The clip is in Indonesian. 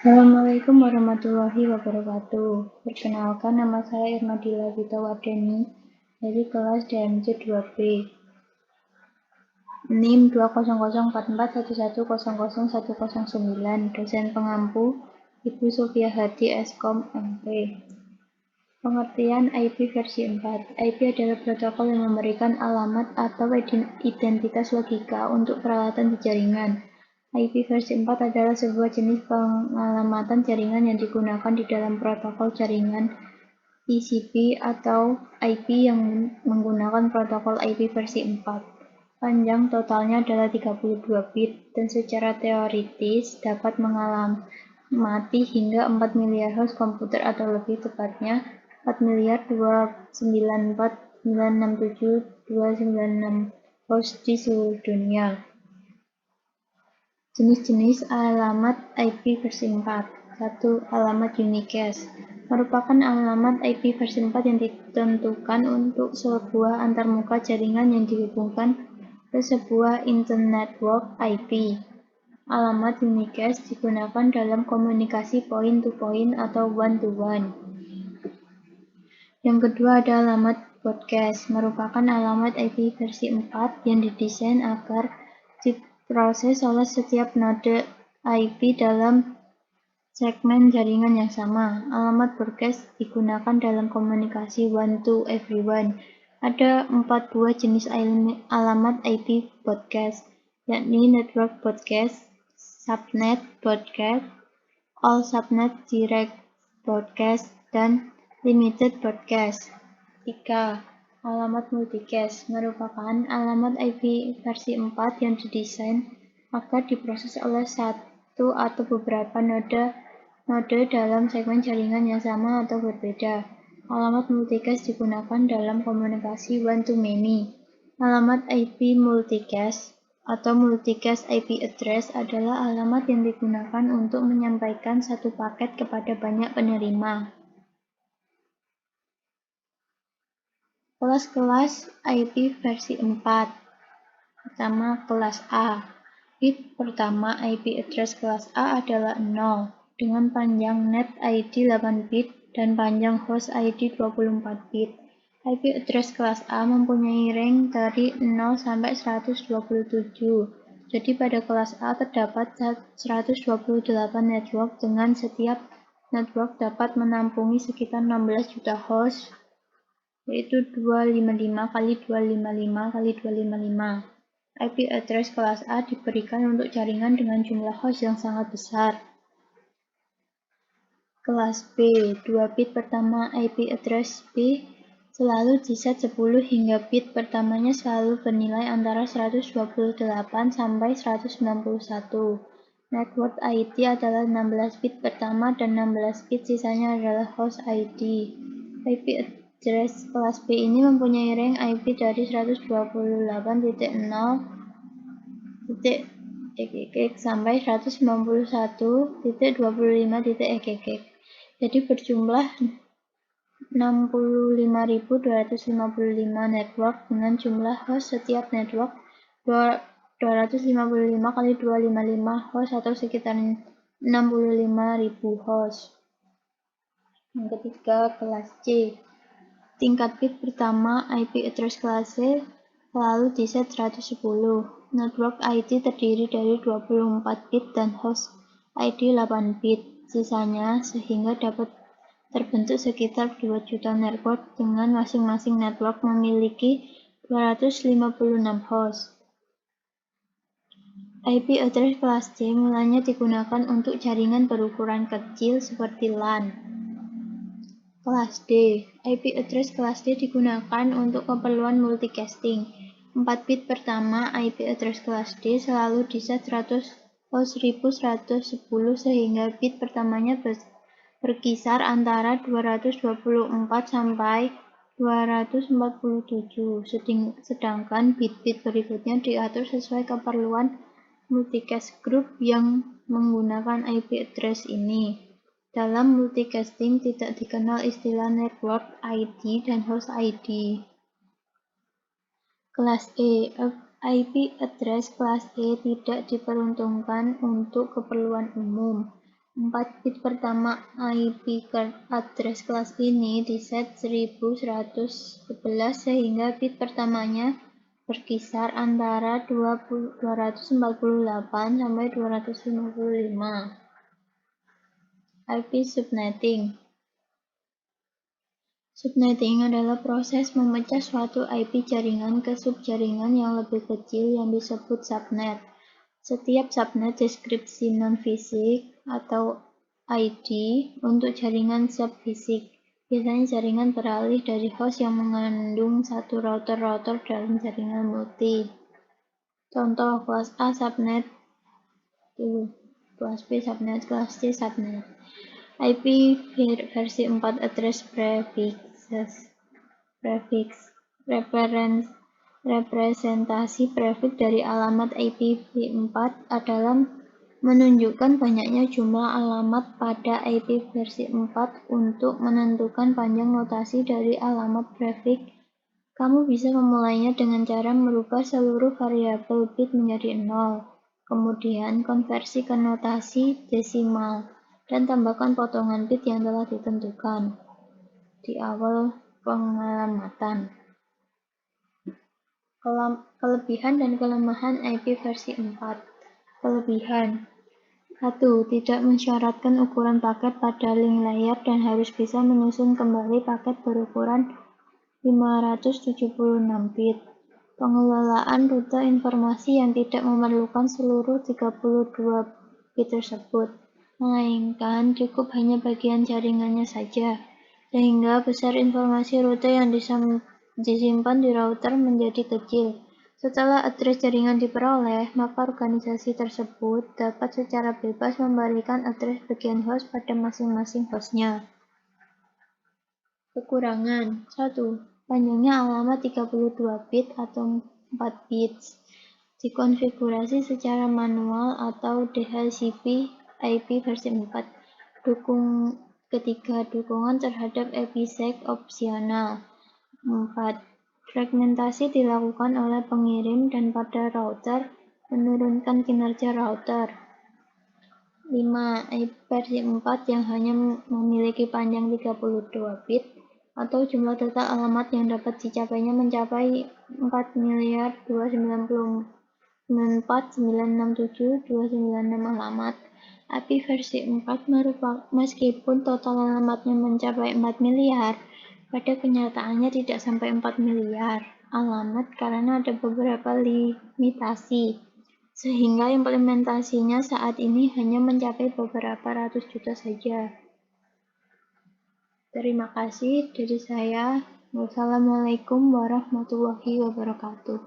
Assalamualaikum warahmatullahi wabarakatuh. Perkenalkan, nama saya Irmadila Gita Wardani dari kelas DMC 2B. NIM 2004411000109. Dosen pengampu Ibu Sofia Hadi Eskom MP. Pengertian IP versi 4. IP adalah protokol yang memberikan alamat atau identitas logika untuk peralatan di jaringan. IP versi 4 adalah sebuah jenis pengalamatan jaringan yang digunakan di dalam protokol jaringan TCP atau IP yang menggunakan protokol IP versi 4. Panjang totalnya adalah 32 bit dan secara teoritis dapat mengalamati hingga 4 miliar host komputer atau lebih tepatnya 4.294.967.296 host di seluruh dunia. Jenis-jenis alamat IP versi 4. 1. Alamat unicast merupakan alamat IP versi 4 yang ditentukan untuk sebuah antarmuka jaringan yang dihubungkan ke sebuah internet network IP. Alamat unicast digunakan dalam komunikasi point-to-point atau one-to-one. Yang kedua ada alamat broadcast, merupakan alamat IP versi 4 yang didesain agar diproses oleh setiap node IP dalam segmen jaringan yang sama. Alamat broadcast digunakan dalam komunikasi one-to-everyone. Ada 42 jenis alamat IP broadcast, yakni network broadcast, subnet broadcast, all subnet direct broadcast, dan limited broadcast. 3. Alamat multicast merupakan alamat IP versi 4 yang didesain agar diproses oleh satu atau beberapa node dalam segmen jaringan yang sama atau berbeda. Alamat multicast digunakan dalam komunikasi one-to-many. Alamat IP multicast atau multicast IP address adalah alamat yang digunakan untuk menyampaikan satu paket kepada banyak penerima. Kelas-kelas IP versi 4. Pertama, kelas A. Bit pertama IP address kelas A adalah 0 dengan panjang net ID 8 bit dan panjang host ID 24 bit. IP address kelas A mempunyai range dari 0 sampai 127. Jadi pada kelas A terdapat 128 network dengan setiap network dapat menampungi sekitar 16 juta host, yaitu 255 kali 255 kali 255. IP address kelas A diberikan untuk jaringan dengan jumlah host yang sangat besar. Kelas B, 2 bit pertama IP address B selalu diset 10 hingga bit pertamanya selalu bernilai antara 128 sampai 191. Network ID adalah 16 bit pertama dan 16 bit sisanya adalah host ID. IP address kelas B ini mempunyai range IP dari 128.0.0 sampai 191.25.0. Jadi berjumlah 65.255 network dengan jumlah host setiap network 255 kali 255 host atau sekitar 65.000 host. Yang ketiga, kelas C. Tingkat bit pertama IP address kelas C selalu diset 110. Network ID terdiri dari 24 bit dan host ID 8 bit sisanya, sehingga dapat terbentuk sekitar 2 juta network dengan masing-masing network memiliki 256 host. IP address kelas C mulanya digunakan untuk jaringan berukuran kecil seperti LAN. Kelas D. IP address kelas D digunakan untuk keperluan multicasting. 4 bit pertama IP address kelas D selalu diset 100.1110 sehingga bit pertamanya berkisar antara 224 sampai 247, sedangkan bit-bit berikutnya diatur sesuai keperluan multicast group yang menggunakan IP address ini. Dalam multicasting tidak dikenal istilah network ID dan host ID. Kelas E. IP address kelas E tidak diperuntukkan untuk keperluan umum. 4 bit pertama IP address kelas ini diset 1111 sehingga bit pertamanya berkisar antara 248 sampai 255. IP subnetting. Subnetting adalah proses memecah suatu IP jaringan ke subjaringan yang lebih kecil yang disebut subnet. Setiap subnet deskripsi non-fisik atau ID untuk jaringan subfisik. Biasanya jaringan beralih dari host yang mengandung satu router dalam jaringan multi. Contoh, kelas A subnet, kelas B subnet, kelas C subnet. IP versi 4 address representasi prefix dari alamat IPv4 adalah menunjukkan banyaknya jumlah alamat pada IP versi 4 untuk menentukan panjang notasi dari alamat prefix. Kamu bisa memulainya dengan cara merubah seluruh variabel bit menjadi 0, kemudian konversi ke notasi desimal, dan tambahkan potongan bit yang telah ditentukan di awal pengalamatan. Kelebihan dan kelemahan IP versi 4. Kelebihan 1. Tidak mensyaratkan ukuran paket pada link layar dan harus bisa menyusun kembali paket berukuran 576 bit. Pengelolaan rute informasi yang tidak memerlukan seluruh 32 bit tersebut, melainkan cukup hanya bagian jaringannya saja, sehingga besar informasi rute yang disimpan di router menjadi kecil. Setelah address jaringan diperoleh, maka organisasi tersebut dapat secara bebas memberikan address bagian host pada masing-masing hostnya. Kekurangan 1. Panjangnya alamat 32 bit atau 4 bits. Dikonfigurasi secara manual atau DHCP IP versi 4. Ketiga, dukungan terhadap IPsec opsional. 4. Fragmentasi dilakukan oleh pengirim dan pada router menurunkan kinerja router. 5. IP versi 4 yang hanya memiliki panjang 32 bit atau jumlah total alamat yang dapat dicapainya mencapai 4.294.967.296 alamat. IP versi 4 meskipun total alamatnya mencapai 4 miliar, pada kenyataannya tidak sampai 4 miliar alamat karena ada beberapa limitasi, sehingga implementasinya saat ini hanya mencapai beberapa ratus juta saja. Terima kasih dari saya. Wassalamualaikum warahmatullahi wabarakatuh.